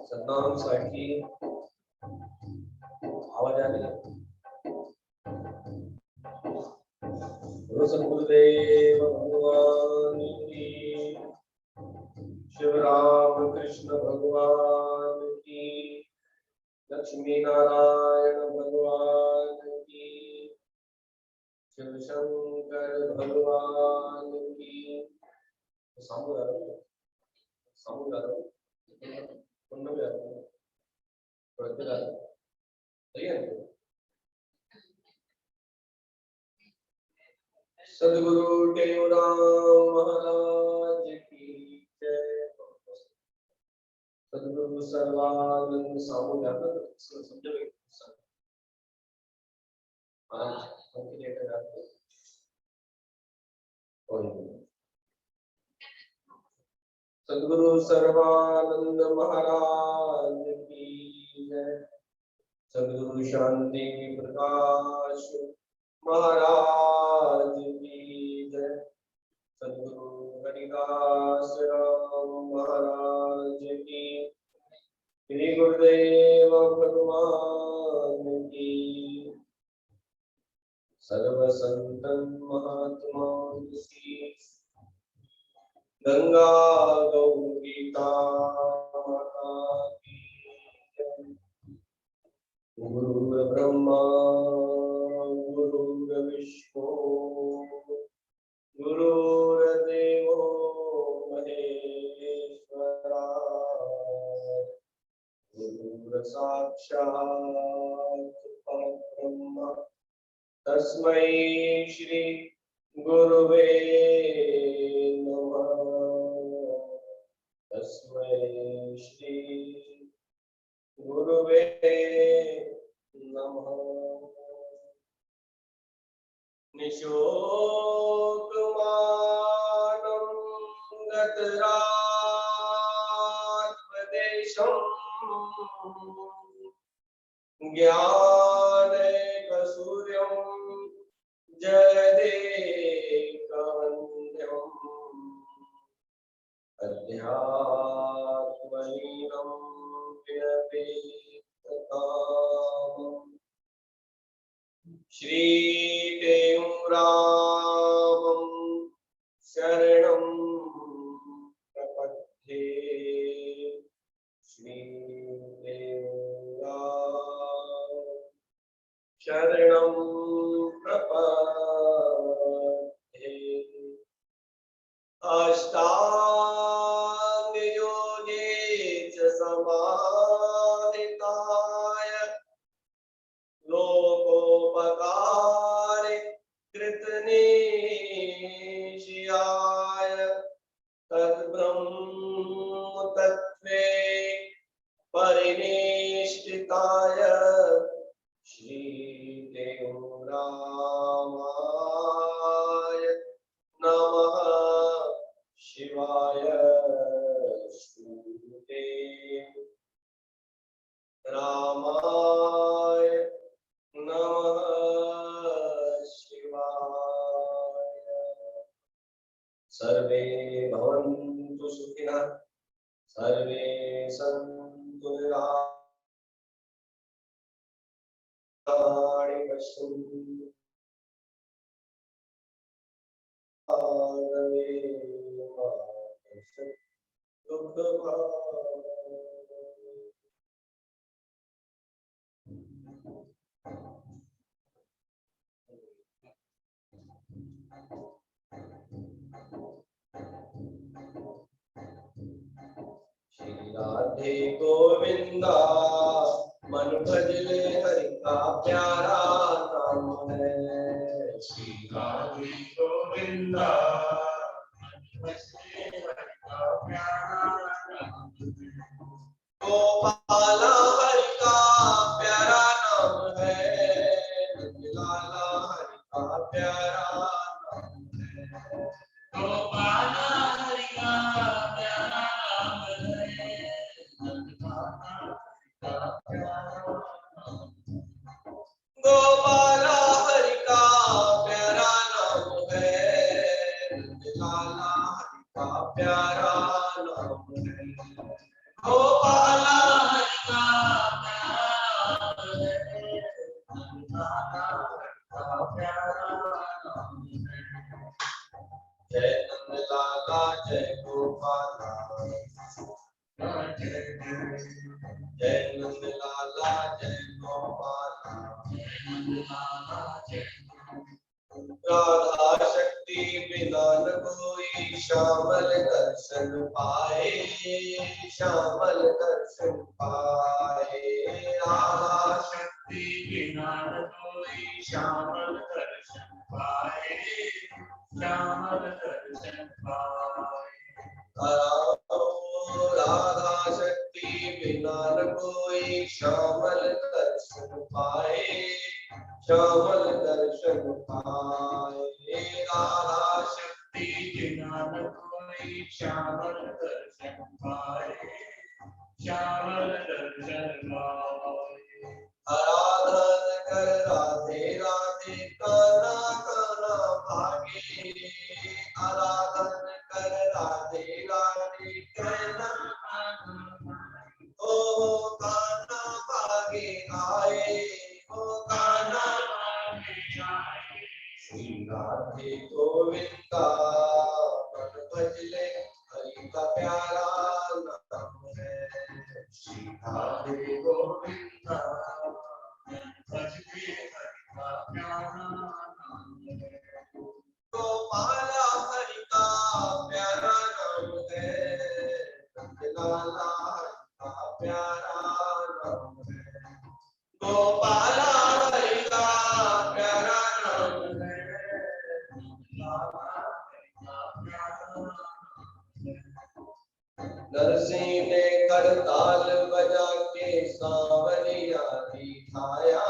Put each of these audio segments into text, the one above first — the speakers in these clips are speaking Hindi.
सतनाम साखी आवाज आ रही है। गुरुदेव भगवान की, शिवराम कृष्ण भगवान की, लक्ष्मी नारायण भगवान की, शिव शंकर भगवान की। समुद्र सदगुरु टेउराम महाराज की जय। सदगुरु सर्वानंद सामुदायिक समझोगे सदगुरु सर्वानंद महाराज की जय। सदगुरु शांति प्रकाश महाराज की जय। सदगुरु हरिदास राम महाराज की, श्री गुरुदेव भगवान की। सर्व संतन महात्मा की, गंगा गौरीता माता की जय। गुरु ब्रह्मा गुरु विष्णु गुरुर्देवो महेश्वरा, गुरु साक्षात् परब्रह्म तस्मै श्री गुरुवे नमः। तस्मै श्री गुरुवे नमः। निशोकमानं गतरात्मदेशम् ज्ञानैकसूर्यं जयदेकवन्द्यम् अध्यात्मलीनं विनपेतताम्। श्रीटेउरामं शरणं प्रपद्ये। श्रीटेउरामं शरणं प्रपद्ये। अष्टांगयोगे च समाहिताय, लोकोपकारे कृतनिश्चयाय, तद्ब्रह्म तत्त्वे परिनिष्ठिताय, श्रीटेउरामाय नमः शिवाय। श्रीते रामाय नमः शिवाय। सर्वे भवन्तु सुखिनः, सर्वे सन्तु निरामयानि पश्यन्तु श्री राधे गोविंदा मन भजले हरि का प्यारा नाम है। श्री राधे गोविंदा मन भजले हरि का प्यारा नाम है। गोपाला गोपाला हरि का प्यारा नाम है, लाला हरि का प्यारा नाम है। गोपाला हरि का प्यारा नाम है, लाला हरि का प्यारा नाम है। जय नंद लाला जय गोपाला, जय नंद लाला जय गोपाला, राधा शक्ति बिना न कोई श्यामल दर्शन पाए, श्यामल दर्शन पाए। राधा शक्ति बिना न कोई श्यामल दर्शन पाए, श्यामल दर्शन पाए। राधा शक्ति बिना न कोई श्यामल दर्शन पाए, श्यामल दर्शन पाए। राधा शक्ति बिना न कोई श्यामल दर्शन पाए, श्यामल दर्शन पाए। आराधन कर राधे राधे काना काना भागे, आराधन कर राधे राधे काना ओ काना भागे आए, ओ काना भागे आए। श्री राधे गोविंदा मन भजले हरि का प्यारा नाम है। श्री राधे गोविंदा मन भजले हरि का प्यारा नाम है। गोपाला हरि का प्यारा नाम है, लाला हरि का प्यारा नाम है। गोपाला हरि का प्यारा नाम है, लाला हरि का प्यारा नाम है। नरसिंह ने करताल बजा के सांवरिया दिखाया,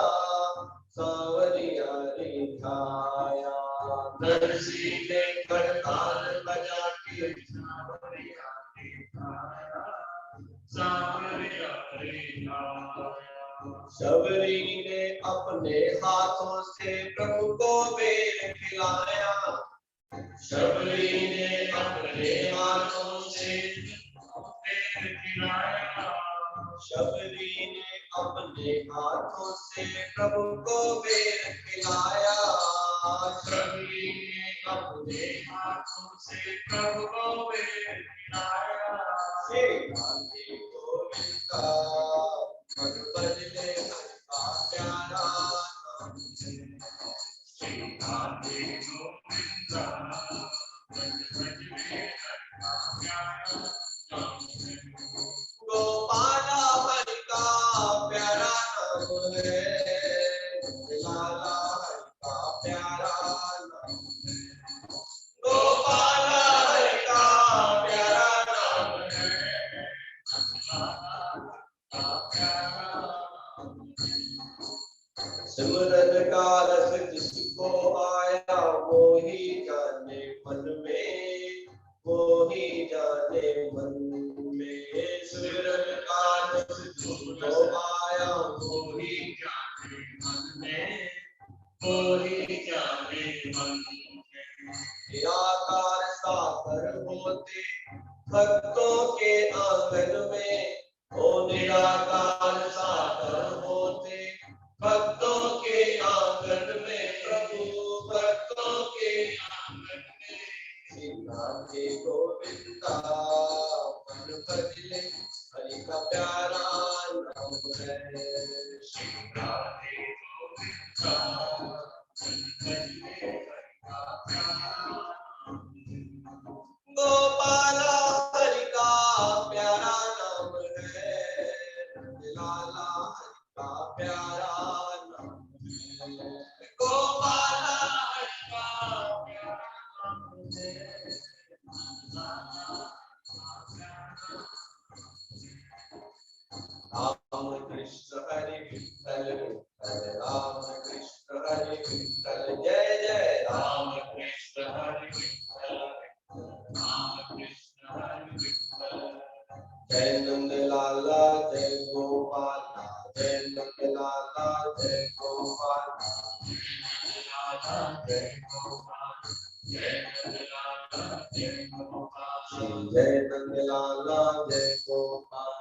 सांवरिया दिखाया। नरसिंह ने करताल बजा के सांवरिया दिखाया, सांवरिया दिखाया। शबरी ने अपने हाथों से प्रभु को बेर खिलाया, शबरी ने अपने हाथों से बेर खिलाया। शबरी ने अपने हाथों से प्रभु को बेर खिलाया, शबरी ने अपने हाथों से प्रभु को बेर खिलाया। श्री राधे गोविंदा मन भजले हरि का प्यारा नाम है। श्री राधे गोविंदा मन भजले हरि का प्यारा नाम है। गोपाला हरि का प्यारा नाम है, लाला हरि का प्यारा नाम है। गोपाला हरि का प्यारा नाम है, लाला हरि का प्यारा नाम है। सिमरन का रस जिसको आया वो ही जाने मन में, वो ही जाने मन में। सिमरन का रस जिसको आया वो ही जाने मन में, वो ही जाने मन में। निराकार साकर होते भक्तों के आंगन में, ओ निराकार साकर होते भक्तों के आंगन में। प्रभु भक्तों के आंगन में। श्री राधे गोविंदा मन भजले हरि का प्यारा नाम है। श्री राधे गोविंदा मन भजले हरि का प्यारा नाम है। गोपाला हरि का प्यारा नाम है, लाला हरि का प्यारा नाम है। गोपाला हरि का प्यारा नाम है, लाला राम कृष्ण हरि विठ्ठल विठ्ठल राम कृष्ण हरि विठ्ठल। जय जय राम कृष्ण हरि विठ्ठल राम कृष्ण हरि विठ्ठल। जय नंद लाला जय गोपाला, जय नंदलाला जय गोपाल जय गोपाल जय नंदलाला जय गोपाल जय नंदलाला जय गोपाल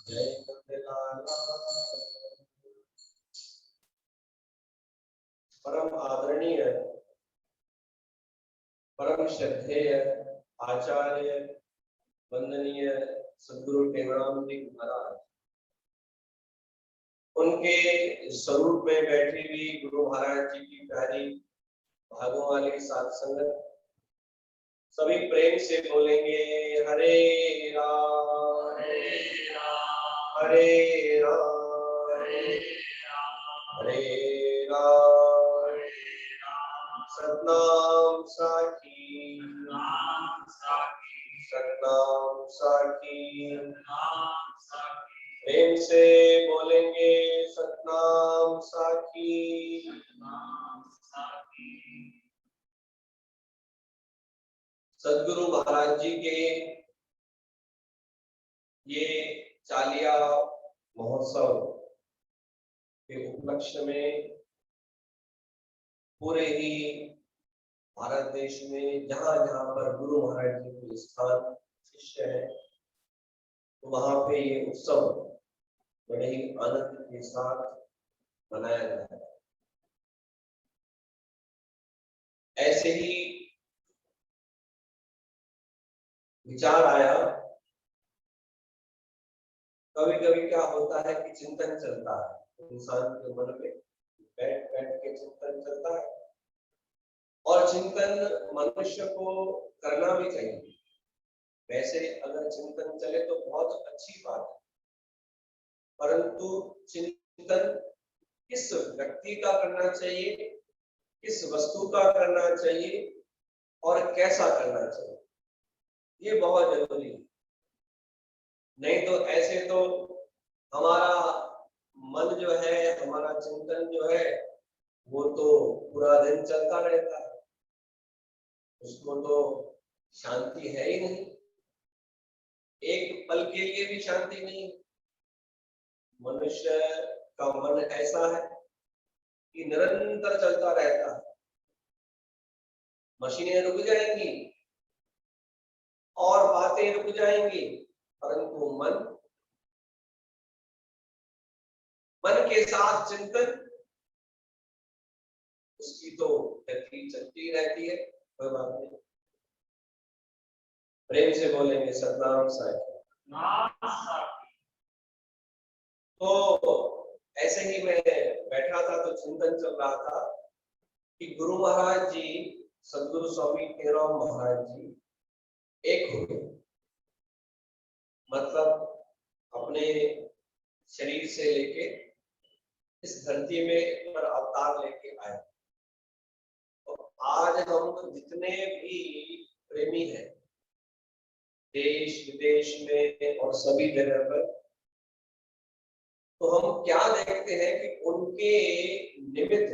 जय नंदलाला। परम आदरणीय परम श्रद्धेय आचार्य वंदनीय सद्गुरु टेवराम जी महाराज, उनके स्वरूप में बैठी हुई गुरु महाराज जी की प्यारी भागों वाली साध संगत, सभी प्रेम से बोलेंगे हरे राम हरे राम हरे राम। सतनाम साखी सतनाम साखी, प्रेम से बोलेंगे सतनाम साखी। सद्गुरु महाराज जी के ये चालिया महोत्सव के उपलक्ष्य में पूरे ही भारत देश में जहां जहां पर गुरु महाराज जी के स्थान शिष्य है, तो वहां पे ये उत्सव बड़े ही आनंद के साथ मनाया जाता है। ऐसे ही विचार आया, कभी कभी क्या होता है कि चिंतन चलता है इंसान के मन में, बैठ बैठ के चिंतन चलता है, और चिंतन मनुष्य को करना भी चाहिए। वैसे अगर चिंतन चले तो बहुत अच्छी बात है, परंतु चिंतन किस व्यक्ति का करना चाहिए, किस वस्तु का करना चाहिए और कैसा करना चाहिए, ये बहुत जरूरी है। नहीं तो ऐसे तो हमारा मन जो है, हमारा चिंतन जो है, वो तो पूरा दिन चलता रहता है, उसको तो शांति है ही नहीं, एक पल के लिए भी शांति नहीं। मनुष्य का मन ऐसा है कि निरंतर चलता रहता है। मशीनें रुक जाएंगी और बातें रुक जाएंगी, परंतु मन के साथ चिंतन, उसकी तो गति चलती रहती है, कोई बात नहीं। प्रेम से बोलेंगे सतनाम साखी। तो ऐसे ही मैं बैठा था तो चिंतन चल रहा था कि गुरु महाराज जी, सद्गुरु स्वामी टेवराम महाराज जी एक हो गए, मतलब अपने शरीर से लेके इस धरती में पर अवतार लेके आए। तो आज हम जितने भी प्रेमी हैं देश विदेश में और सभी जगह पर, तो हम क्या देखते हैं कि उनके निमित्त,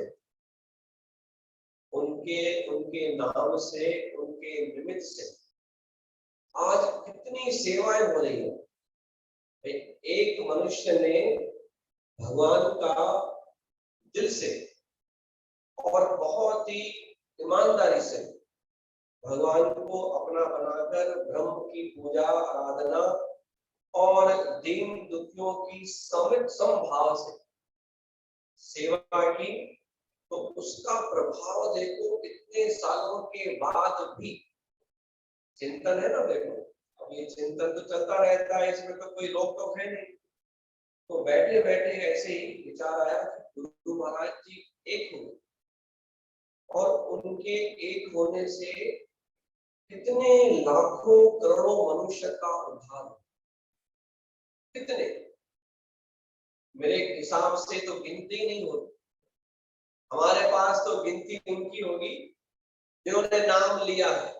उनके नाम से, उनके निमित्त से आज कितनी सेवाएं हो रही हैं। एक मनुष्य ने भगवान का दिल से और बहुत ही ईमानदारी से भगवान को अपना बनाकर ब्रह्म की पूजा आराधना और दीन दुखियों की समभाव से सेवा की, तो उसका प्रभाव देखो इतने सालों के बाद भी। चिंतन है ना, देखो अब ये चिंतन तो चलता रहता है, इसमें तो कोई रोक टोक है नहीं। तो बैठे बैठे ऐसे ही विचार आया कि गुरु महाराज जी एक हो, और उनके एक होने से कितने लाखों करोड़ों मनुष्य का उद्धार, कितने, मेरे हिसाब से तो गिनती नहीं होती। हमारे पास तो गिनती उनकी होगी जिन्होंने नाम लिया है,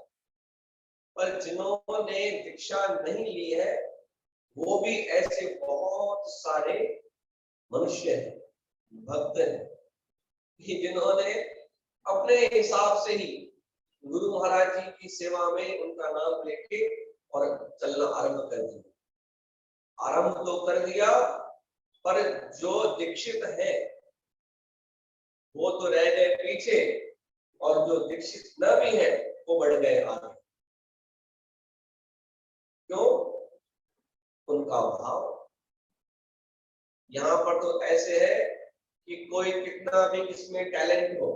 पर जिन्होंने दीक्षा नहीं ली है वो भी ऐसे बहुत सारे मनुष्य हैं, भक्त हैं, जिन्होंने अपने हिसाब से ही गुरु महाराज जी की सेवा में उनका नाम लेके और चलना आरंभ कर दिया। आरंभ तो कर दिया, पर जो दीक्षित है वो तो रह गए पीछे, और जो दीक्षित न भी है वो बढ़ गए आगे। क्यों? उनका भाव। यहाँ पर तो ऐसे है कि कोई कितना भी इसमें टैलेंट हो,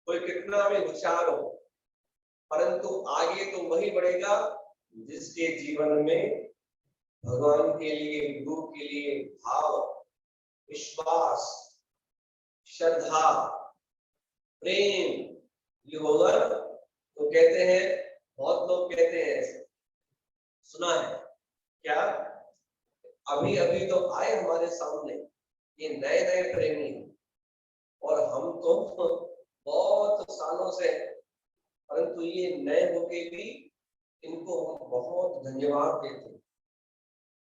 कोई कितना भी होशियार हो, परंतु आगे तो वही बढ़ेगा जिसके जीवन में भगवान के लिए, गुरु के लिए भाव, विश्वास, श्रद्धा, प्रेम ये होगा। तो कहते हैं, बहुत लोग कहते हैं, ऐसे सुना है क्या, अभी अभी तो आए हमारे सामने ये नए नए प्रेमी, और हम तो बहुत सालों से, परंतु ये नए होके भी इनको हम बहुत धन्यवाद देते हैं,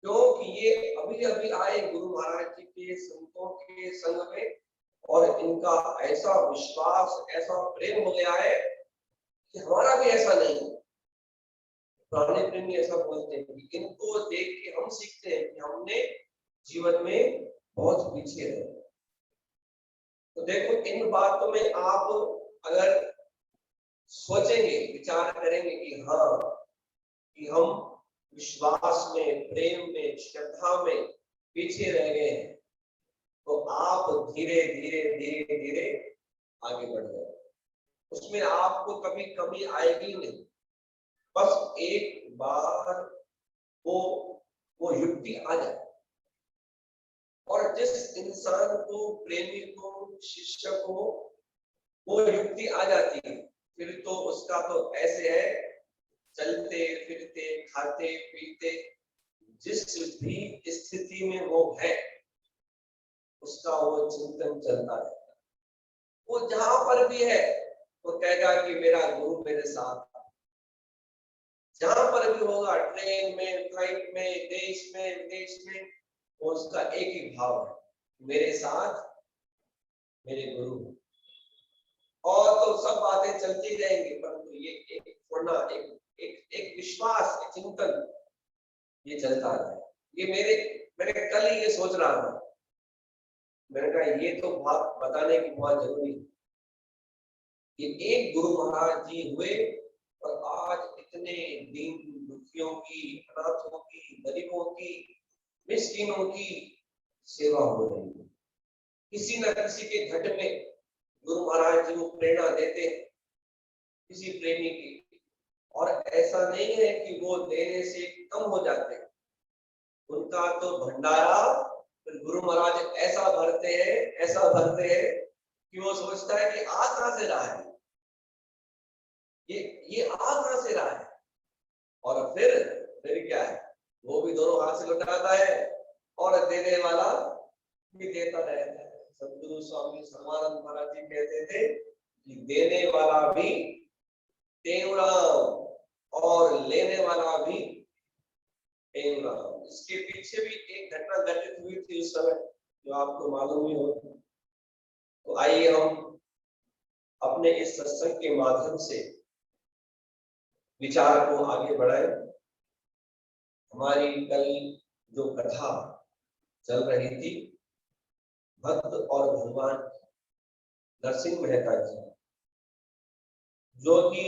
क्योंकि ये अभी अभी आए गुरु महाराज जी के संतों के संग में, और इनका ऐसा विश्वास, ऐसा प्रेम हो गया है कि हमारा भी ऐसा नहीं है। पुराने प्रेमी ऐसा बोलते हैं कि इनको देख के हम सीखते हैं कि हमने जीवन में बहुत पीछे रहे। तो देखो, इन बातों में आप अगर सोचेंगे, विचार करेंगे कि हाँ, कि हम विश्वास में, प्रेम में, श्रद्धा में पीछे रह गए हैं, तो आप धीरे धीरे धीरे धीरे आगे बढ़ गए। उसमें आपको कभी कमी आएगी नहीं। बस एक बार वो युक्ति आ जाए, और जिस इंसान को, प्रेमी को, शिष्य को वो युक्ति आ जाती है, फिर तो उसका तो ऐसे है, चलते फिरते, खाते पीते, जिस भी स्थिति में वो है उसका वो चिंतन चलता रहता है। वो जहां पर भी है वो कहेगा कि मेरा गुरु मेरे साथ। जहां पर भी होगा, ट्रेन में, फ्लाइट में, देश में, विदेश में, उसका एक ही भाव है, मेरे साथ मेरे गुरु। और तो सब बातें चलती रहेंगी, परंतु ये एक थोड़ा एक एक एक विश्वास, एक चिंतन ये चलता है। ये मैंने कल ही ये सोच रहा था, मैंने कहा ये तो बात बताने की बहुत जरूरी है कि एक गुरु महाराज जी हुए और आज इतने दीन दुखियों की, अनाथों की, गरीबों की, मिस्किनों की सेवा हो रही है। किसी न किसी के घट में गुरु महाराज जी को प्रेरणा देते हैं, किसी प्रेमी की। और ऐसा नहीं है कि वो देने से कम हो जाते हैं, उनका तो भंडारा गुरु महाराज ऐसा भरते हैं, ऐसा भरते हैं कि वो सोचता है कि आ कहां से रहा है, ये आ कहां से रहा है। और फिर क्या है, वो भी दोनों हाथ से लौटाता है और देने वाला भी देता रहता है। सदगुरु स्वामी सर्वानंद महाराज जी कहते थे कि देने वाला भी तेवराम और लेने वाला भी तेवराम। इसके पीछे भी एक घटना घटित हुई थी उस समय, जो आपको मालूम ही हो। तो आइए हम अपने इस सत्संग के माध्यम से विचार को आगे बढ़ाएं। हमारी कल जो कथा चल रही थी, भक्त और भगवान, नरसिंह मेहता जी, जो कि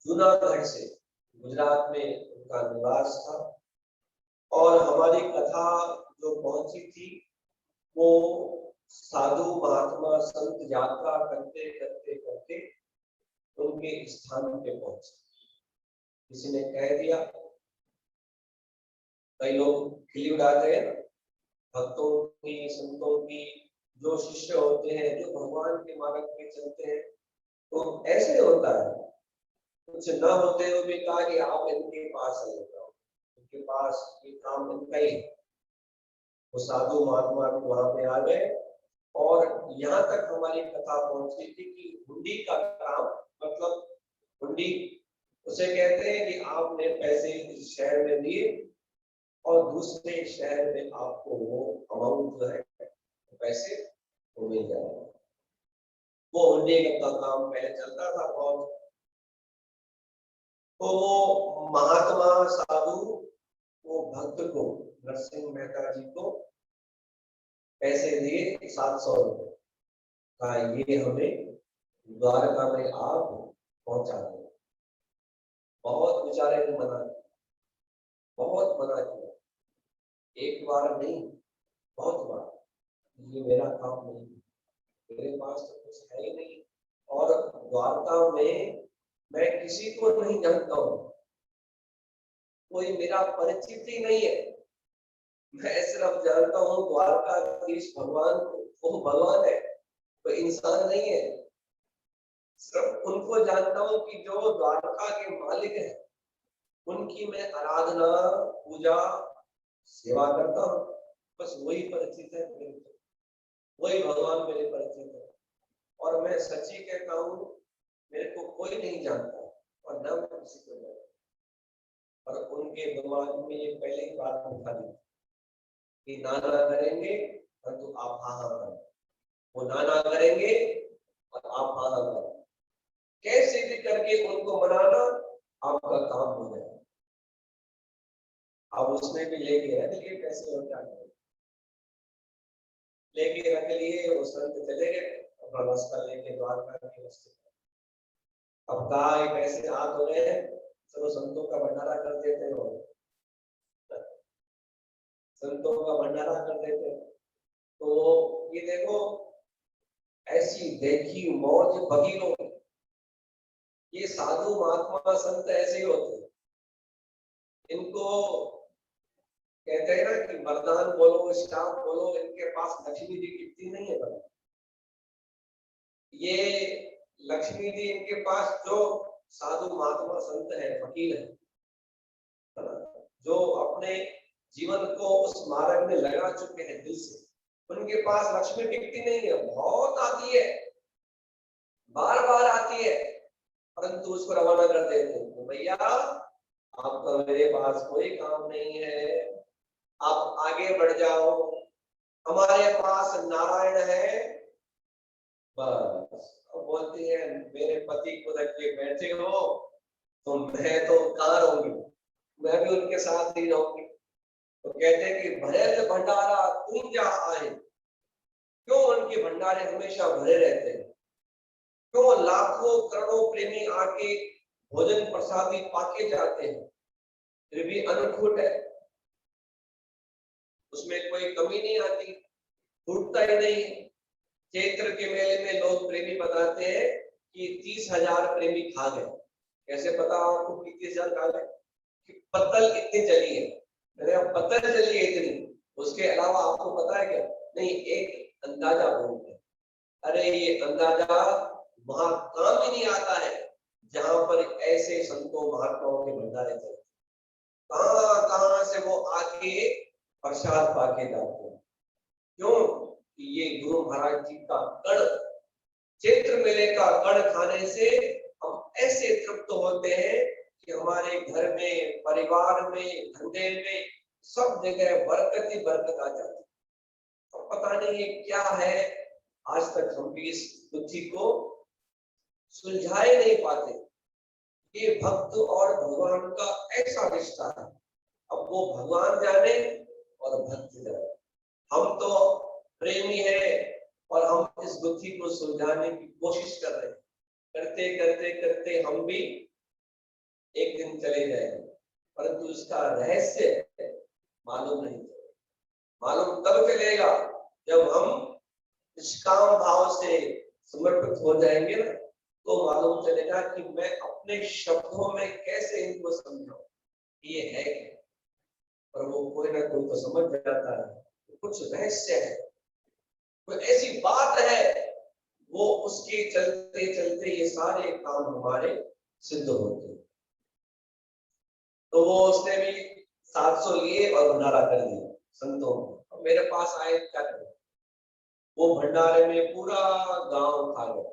जूनागढ़ से, गुजरात में उनका निवास था, और हमारी कथा जो पहुंची थी वो साधु महात्मा संत यात्रा करते करते करते उनके स्थान पे पहुंचे। किसी ने कह दिया, कई लोग खिली उड़ाते हैं भक्तों की, संतों की, जो शिष्य होते हैं, जो भगवान के मार्ग में चलते हैं, तो ऐसे होता है। कुछ न होते हुए भी कहा कि आप इनके पास चले जाओ, इनके पास ये काम इनका ही। वो साधु महात्मा भी वहां पे आ गए, और यहाँ तक हमारी कथा पहुंची थी कि हुंडी का काम, मतलब हुंडी उसे कहते हैं कि आपने पैसे इस शहर में दिए और दूसरे शहर में आपको वो अमाउंट जो है, पैसे वो मिल जाएगा। वो हुंडी का काम पहले चलता था बहुत। तो वो महात्मा साधु वो भक्त को, नरसिंह मेहता जी को पैसे दिए 700 रुपए, कहा ये हमें द्वारका में आप पहुंचा दें। बहुत बेचारे ने मना किया, बहुत मना किया, एक बार नहीं बहुत बार, ये मेरा काम नहीं, मेरे पास तो कुछ है ही नहीं, और द्वारका में मैं किसी को नहीं जानता हूँ, कोई मेरा परिचित ही नहीं है, मैं सिर्फ जानता हूँ द्वारकाधीश भगवान को, वो भगवान है, कोई इंसान नहीं है। सिर्फ उनको जानता हूँ कि जो द्वारका के मालिक है, उनकी मैं आराधना पूजा सेवा करता हूँ, बस वही परिचित है मेरे को, वही भगवान मेरे परिचित है। और मैं सच्ची कहता हूँ, मेरे को कोई नहीं जानता और ना मैं किसी को जानता। और उनके दिमाग में ये पहले ही बात उठा दी कि नाना करेंगे परंतु आप हाँ हाँ करें, वो नाना करेंगे और आप हाँ हाँ करें, कैसे भी करके उनको मनाना आपका काम हो जाए। अब उसने भी लेके रख लिए पैसे, और क्या करें, लेके रख लिए, वो संत चले गए अपना रास्ता लेके द्वारका के रास्ते। अब कहा ये पैसे आ तो गए, चलो संतों का भंडारा कर देते हो, संतों का भंडारा कर देते हो। तो ये देखो, ऐसी देखी मौज बगीरों, ये साधु महात्मा संत ऐसे ही होते हैं। इनको कहते हैं ना कि वरदान बोलो, श्राप बोलो, इनके पास लक्ष्मी जी टिकती नहीं है। पर ये लक्ष्मी जी इनके पास, जो साधु महात्मा संत है, फकीर है ना, जो अपने जीवन को उस मार्ग में लगा चुके हैं दिल से, उनके पास लक्ष्मी टिकती नहीं है, बहुत आती है, बार बार आती है, परंतु उसको रवाना कर देते हैं। तो भैया आपका मेरे पास कोई काम नहीं है, आप आगे बढ़ जाओ, हमारे पास नारायण है, बस। अब बोलती है मेरे पति को रख के बैठे हो, तो मैं तो कहाँ रहूंगी, मैं भी उनके साथ ही रहूंगी। तो कहते हैं कि भरे भंडारा तुम जा आए, क्यों उनके भंडारे हमेशा भरे रहते हैं, क्यों लाखों करोड़ों प्रेमी आके भोजन प्रसादी पाके जाते हैं, फिर भी अनखुट है, उसमें कोई कमी नहीं आती, टूटता ही नहीं। चैत्र के मेले में लोग प्रेमी बताते हैं कि 30,000 प्रेमी खा गए। कैसे पता आपको कि 30,000 खा गए? कि पत्तल इतनी चली है, पत्तल चली है इतनी, उसके अलावा आपको पता है क्या? नहीं, एक अंदाजा बोलते हैं। अरे ये अंदाजा वहां काम ही नहीं आता है जहां पर ऐसे संतों महात्माओं के भंडारे चलते, कहां कहां से वो आके प्रसाद पाके जाते हैं। क्यों? कि ये गुरु महाराज जी का कण, चैत्र मेले का कण खाने से हम ऐसे तृप्त होते हैं कि हमारे घर में, परिवार में, धंधे में, सब जगह बरकत ही बरकत आ जाती है। तो पता नहीं ये क्या है, आज तक हम भी इस बुद्धि को सुलझाए नहीं पाते। ये भक्त और भगवान का ऐसा रिश्ता है, अब वो भगवान जाने और भक्त जाने। हम तो प्रेमी है और हम इस बुद्धि को सुलझाने की कोशिश कर रहे हैं, करते करते करते हम भी एक दिन चले जाएंगे, परंतु इसका रहस्य मालूम नहीं चलेगा। मालूम तब चलेगा जब हम निष्काम भाव से समर्पित हो जाएंगे ना, तो मालूम चलेगा कि मैं अपने शब्दों में कैसे इनको समझाऊं, ये है क्या। पर वो कोई ना कोई तो समझ जाता है, कुछ रहस्य है, कोई ऐसी बात है, वो उसके चलते चलते ये सारे काम हमारे सिद्ध होते हैं। तो वो उसने भी 700 लिए और भंडारा कर दिया संतों को। अब मेरे पास आए, क्या करें, वो भंडारे में पूरा गांव खा गया,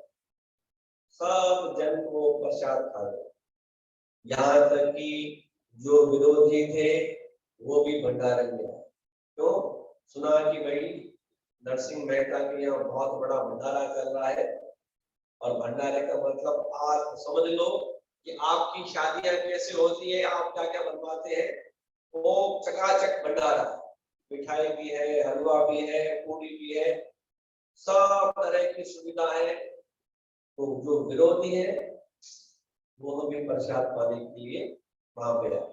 सब जन को प्रसाद खा गया, यहाँ तक कि जो विरोधी थे वो भी भंडारे में आए। क्यों? सुना कि भाई नरसिंह मेहता के यहाँ बहुत बड़ा भंडारा चल रहा है, और भंडारे का मतलब आप समझ लो कि आपकी शादियां कैसे होती है, आप क्या क्या बनवाते हैं, वो चकाचक भंडारा। मिठाई भी है, हलवा भी है, पूरी भी है, सब तरह की सुविधा है। तो जो विरोधी है वो हमें प्रसाद पाने के लिए वहां पे आए।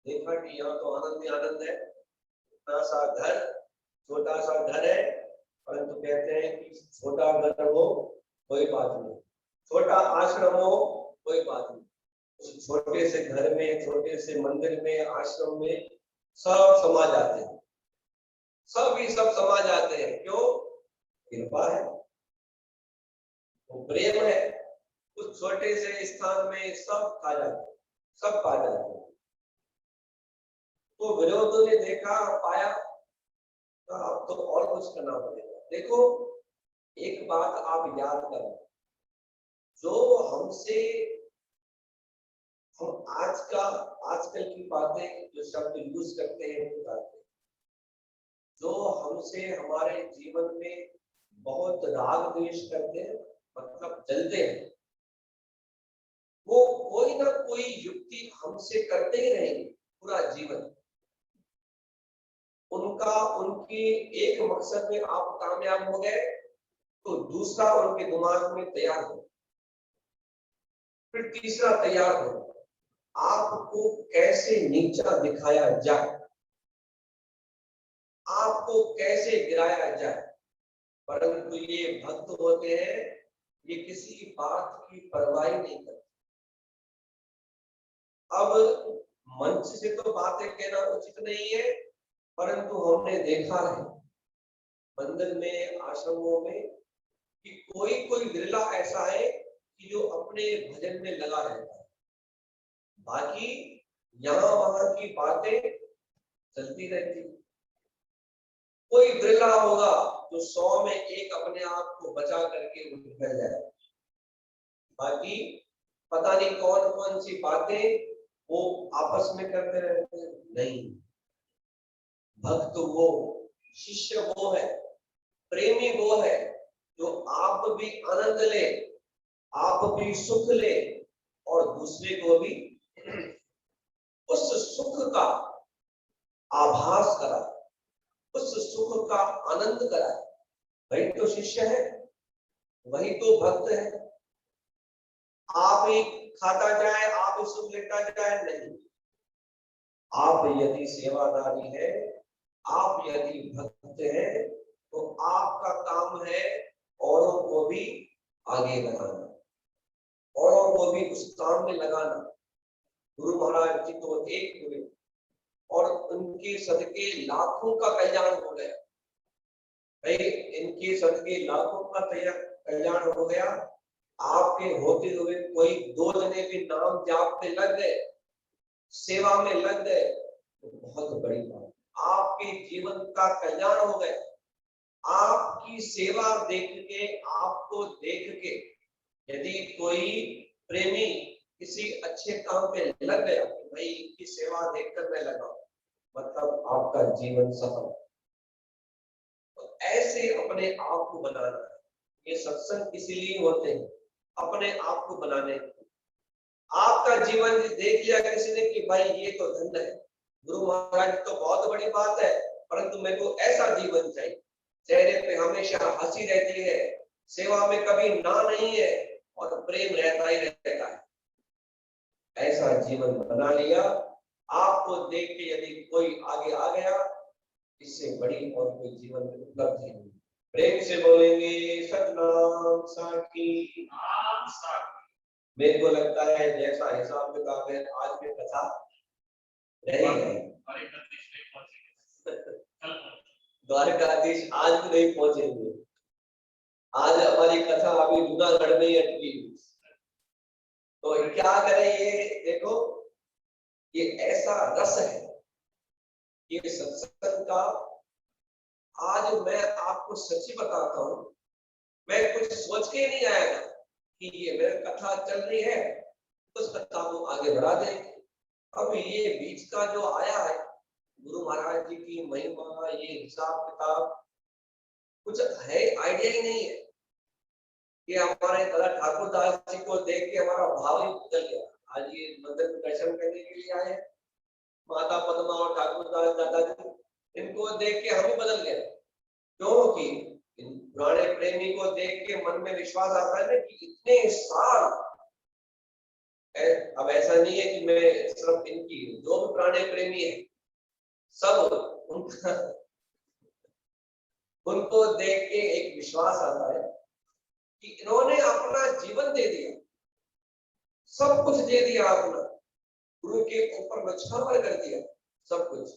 देखा कि यहाँ तो आनंद ही आनंद है, इतना सा घर, छोटा सा घर है, परंतु कहते हैं कि छोटा घर हो कोई बात नहीं, छोटा आश्रम हो कोई बात नहीं, उस छोटे से घर में, छोटे से मंदिर में, आश्रम में सब समा जाते हैं, सब ही सब समा जाते हैं। क्यों? कृपा है, वो प्रेम है। उस छोटे से स्थान में सब खा जाते हैं, सब पा जाते हैं। तो विरोध ने देखा, पाया, तो अब तो और कुछ करना पड़ेगा। देखो, एक बात आप याद करो, जो हमसे हम आजकल की बातें जो शब्द यूज करते हैं, जो हमसे हमारे जीवन में बहुत राग द्वेष करते हैं, मतलब जलते हैं, वो कोई ना कोई युक्ति हमसे करते ही रहेंगे पूरा जीवन। उनकी एक मकसद में आप कामयाब हो गए तो दूसरा उनके दिमाग में तैयार हो, फिर तीसरा तैयार हो, आपको कैसे नीचा दिखाया जाए, आपको कैसे गिराया जाए। परंतु ये भक्त होते हैं, ये किसी बात की परवाह नहीं करते। अब मंच से तो बातें कहना उचित नहीं है, परंतु हमने देखा है मंदिर में, आश्रमों में, कि कोई विरला ऐसा है कि जो अपने भजन में लगा रहता है, बाकी यहाँ वहां की बातें चलती रहती। कोई विरला होगा जो 100 में एक अपने आप को बचा करके निकल जाए, बाकी पता नहीं कौन कौन सी बातें वो आपस में करते रहते हैं। नहीं, भक्त वो, शिष्य वो है, प्रेमी वो है जो आप भी आनंद ले, आप भी सुख ले और दूसरे को भी उस सुख का आभास कराए, उस सुख का आनंद कराए। वही तो शिष्य है, वही तो भक्त है। आप ही खाता जाए, आप ही सुख लेता जाए, नहीं। आप यदि सेवादारी है, आप यदि भक्त है, तो आपका काम है औरों को भी आगे बढ़ाना, औरों को भी उस काम में लगाना। गुरु महाराज जी तो एक हुए और उनके सदके लाखों का कल्याण हो गया। भाई, इनके सदके लाखों का कल्याण हो गया। आपके होते हुए कोई 2 जने भी नाम जाप पे लग गए, सेवा में लग गए, तो बहुत बड़ी बात, आपके जीवन का कल्याण हो गया। आपकी सेवा देख के, आपको देख के यदि कोई प्रेमी किसी अच्छे काम पे लग गया, भाई इनकी सेवा देखकर मैं लगा, मतलब आपका जीवन सफल। तो ऐसे अपने आप को बनाना है। ये सत्संग इसीलिए होते हैं, अपने आप को बनाने। आपका जीवन देख लिया किसी ने कि भाई ये तो धन है, गुरु महाराज तो बहुत बड़ी बात है, परंतु मेरे को ऐसा जीवन चाहिए, चेहरे पे हमेशा हंसी रहती है, सेवा में कभी ना नहीं है और प्रेम रहता ही रहता है। ऐसा जीवन बना लिया, आपको देख के यदि कोई आगे आ गया, इससे बड़ी और कोई जीवन में उपलब्धि नहीं। प्रेम से बोलेंगे सतनाम साखी। मेरे को लगता है जैसा हिसाब किताब है, आज की कथा रही है। द्वारकाधीश आज भी नहीं पहुंचेंगे। आज हमारी कथा अभी जूनागढ़ में ही अटकी। तो क्या करें, ये देखो, ये ऐसा रस है ये सत्संग का। आज मैं आपको सच्ची बताता हूँ, मैं कुछ सोच के नहीं आया था कि ये मेरी कथा चल रही है, उस कथा को आगे बढ़ा देंगे। अब ये बीच का जो आया है, गुरु महाराज जी की महिमा, ये हिसाब किताब कुछ है, आइडिया ही नहीं है। कि हमारे दादा ठाकुर दास जी को देख के हमारा भाव ही बदल गया। आज ये मंदिर में दर्शन करने के लिए आए, माता पद्मा और ठाकुर दास दादा जी, देख के हम ही बदल गए। क्योंकि इन पुराने प्रेमी को देख के मन में विश्वास आता है ना कि इतने साल, अब ऐसा नहीं है कि मैं सिर्फ इनकी, जो भी पुराने प्रेमी है सब उनका उनको देख के एक विश्वास आता है कि इन्होंने अपना जीवन दे दिया, सब कुछ दे दिया अपना, गुरु के ऊपर न्यौछावर कर दिया सब कुछ।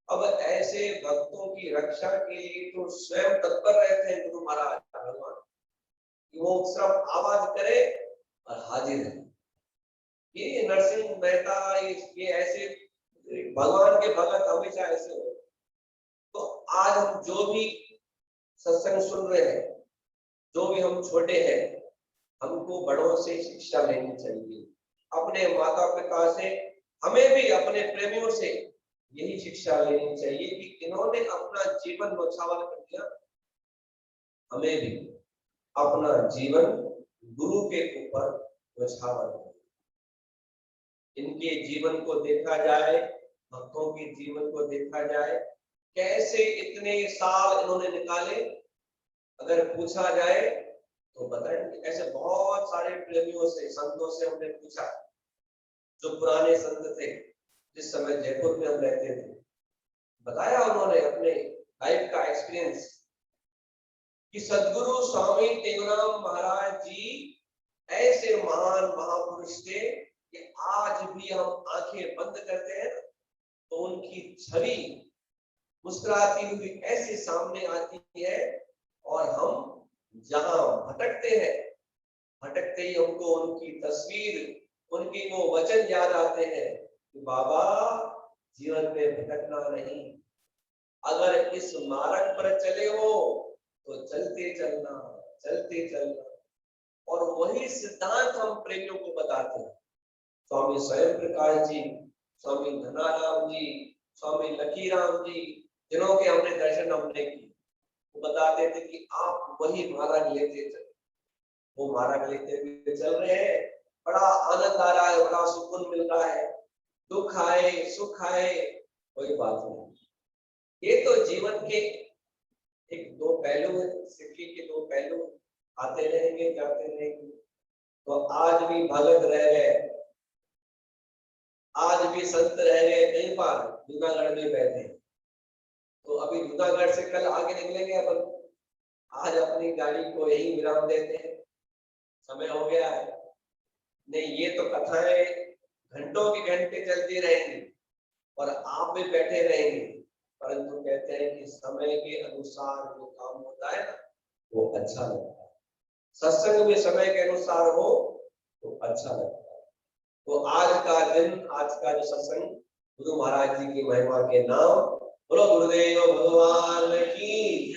अब ऐसे भक्तों की रक्षा के लिए तो स्वयं तत्पर रहते हैं गुरु महाराज भगवान, कि वो सिर्फ आवाज करे और हाजिर है। ये नरसिंह मेहता ये ऐसे भगवान के भगत हमेशा ऐसे हो। तो आज हम जो भी सत्संग सुन रहे हैं, जो भी हम छोटे हैं, हमको बड़ों से शिक्षा लेनी चाहिए, अपने माता पिता से, हमें भी अपने प्रेमियों से यही शिक्षा लेनी चाहिए कि इन्होंने अपना जीवन न्यौछावर कर दिया, हमें भी अपना जीवन गुरु के ऊपर न्यौछावर कर। इनके जीवन को देखा जाए, भक्तों के जीवन को देखा जाए, कैसे इतने साल इन्होंने निकाले। अगर पूछा जाए तो बताएंगे, ऐसे बहुत सारे प्रेमियों से, संतों से हमने पूछा, जो पुराने संत थे जिस समय जयपुर में हम रहते थे, बताया उन्होंने अपने लाइफ का एक्सपीरियंस कि सदगुरु स्वामी टेगुराम महाराज जी ऐसे महान महापुरुष थे कि आज भी हम आंखें बंद करते हैं तो उनकी छवि मुस्कुराती हुई ऐसे सामने आती है, और हम जहां भटकते हैं, भटकते ही हमको उनकी तस्वीर, उनके वो वचन याद आते हैं कि बाबा जीवन में भटकना नहीं, अगर इस मार्ग पर चले हो तो चलते चलना, चलते चलना। और वही सिद्धांत हम प्रेमियों को बताते हैं। स्वामी स्वयं प्रकाश जी, स्वामी धनाराम जी, स्वामी लकीराम जी, जिन्हों के हमने दर्शन हमने किए, वो बताते थे कि आप वही मार्ग लेते चले। वो मार्ग लेते हुए चल रहे हैं, बड़ा आनंद आ रहा है, बड़ा सुकून मिल रहा है, दुख आए सुख आए कोई बात नहीं। ये तो जीवन के एक दो पहलू है, सिक्के के दो पहलू, आते रहेंगे जाते रहेंगे। तो आज भी भगत रह गए, आज भी संत रह गए, कई बार जूनागढ़ में बैठे, तो अभी जूनागढ़ से कल आगे निकलेंगे अपन। आज अपनी गाड़ी को यही विराम देते हैं, समय हो गया है। नहीं, ये तो कथाएं घंटों की घंटे चलती रहेंगी और आप भी बैठे रहेंगे, परंतु कहते हैं कि समय के अनुसार जो काम होता है ना, वो अच्छा लगता है। सत्संग में समय के अनुसार हो तो अच्छा लगता है। तो आज का दिन, आज का जो सत्संग, गुरु महाराज जी की महिमा के नाम, बोलो गुरुदेव भगवान की।